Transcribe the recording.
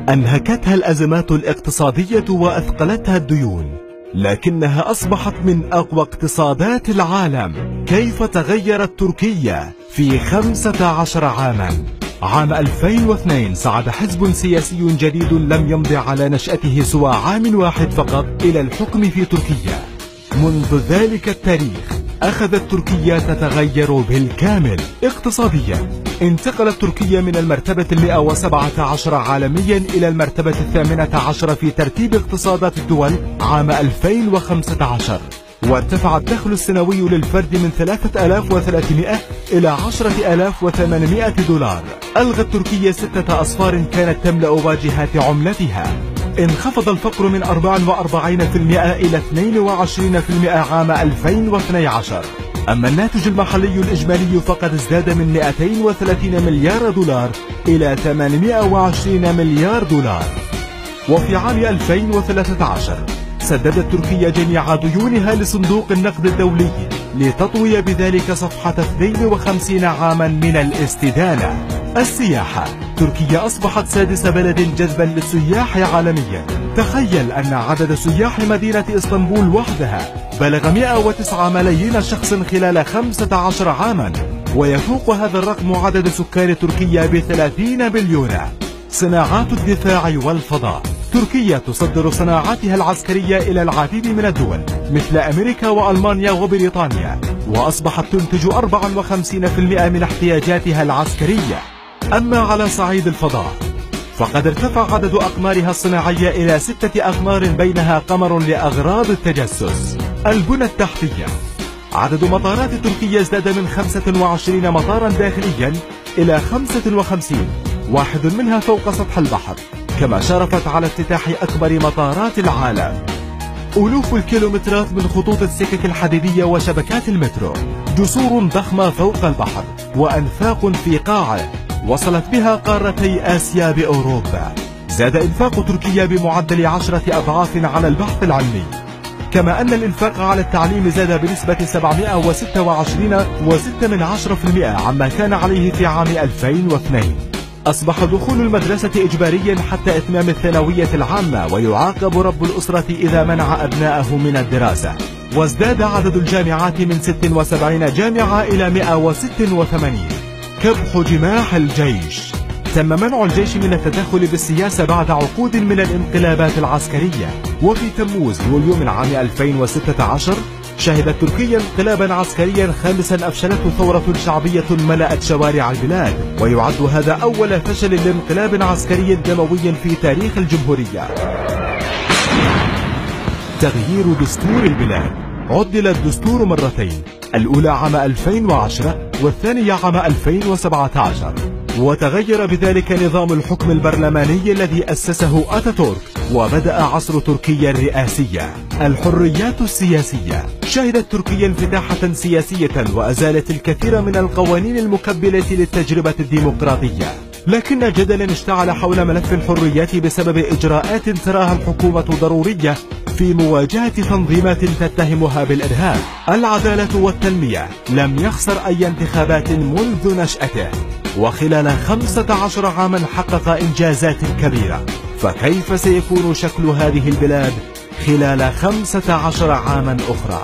أنهكتها الأزمات الاقتصادية وأثقلتها الديون، لكنها أصبحت من أقوى اقتصادات العالم. كيف تغيرت تركيا في 15 عاما؟ عام 2002 صعد حزب سياسي جديد لم يمض على نشأته سوى عام واحد فقط إلى الحكم في تركيا. منذ ذلك التاريخ أخذت تركيا تتغير بالكامل. اقتصاديا انتقلت تركيا من المرتبة 117 عالميا إلى المرتبة 18 في ترتيب اقتصادات الدول عام 2015، وارتفع الدخل السنوي للفرد من 3300 إلى 10800 دولار. ألغت تركيا 6 أصفار كانت تملأ واجهات عملتها. انخفض الفقر من 44% إلى 22% عام 2012. أما الناتج المحلي الإجمالي فقد ازداد من 230 مليار دولار إلى 820 مليار دولار. وفي عام 2013 سددت تركيا جميع ديونها لصندوق النقد الدولي لتطوي بذلك صفحة 52 عاما من الاستدانة. السياحة، تركيا أصبحت سادس بلد جذبا للسياح عالميا. تخيل أن عدد سياح مدينة اسطنبول وحدها بلغ 109 ملايين شخص خلال 15 عاما، ويفوق هذا الرقم عدد سكان تركيا ب30 مليون. صناعات الدفاع والفضاء، تركيا تصدر صناعاتها العسكرية إلى العديد من الدول مثل أمريكا وألمانيا وبريطانيا، وأصبحت تنتج 54% من احتياجاتها العسكرية. أما على صعيد الفضاء فقد ارتفع عدد أقمارها الصناعية إلى 6 أقمار بينها قمر لأغراض التجسس. البنى التحتية، عدد مطارات تركيا ازداد من 25 مطارا داخليا إلى 55، واحد منها فوق سطح البحر، كما شرفت على افتتاح أكبر مطارات العالم. ألوف الكيلومترات من خطوط السكك الحديدية وشبكات المترو، جسور ضخمة فوق البحر، وأنفاق في قاعه وصلت بها قارتي آسيا بأوروبا. زاد إنفاق تركيا بمعدل 10 أضعاف على البحث العلمي، كما أن الإنفاق على التعليم زاد بنسبة 726.6% عما كان عليه في عام 2002. أصبح دخول المدرسة إجباريا حتى إتمام الثانوية العامة، ويعاقب رب الأسرة إذا منع أبناءه من الدراسة. وازداد عدد الجامعات من 76 جامعة إلى 186. كبح جماح الجيش، تم منع الجيش من التدخل بالسياسة بعد عقود من الانقلابات العسكرية. وفي تموز يوليو من عام 2016 شهدت تركيا انقلابا عسكريا خامسا أفشلته ثورة شعبية ملأت شوارع البلاد، ويعد هذا أول فشل لانقلاب عسكري دموي في تاريخ الجمهورية. تغيير دستور البلاد، عدل الدستور مرتين، الأولى عام 2010 والثانية عام 2017، وتغير بذلك نظام الحكم البرلماني الذي أسسه أتاتورك، وبدأ عصر تركيا الرئاسية. الحريات السياسية، شهدت تركيا انفتاحا سياسية وأزالت الكثير من القوانين المكبلة للتجربة الديمقراطية، لكن جدلا اشتعل حول ملف الحريات بسبب إجراءات تراها الحكومة ضرورية في مواجهة تنظيمات تتهمها بالإرهاب. العدالة والتنمية، لم يخسر أي انتخابات منذ نشأته، وخلال 15 عاما حقق إنجازات كبيرة. فكيف سيكون شكل هذه البلاد خلال 15 عاما أخرى؟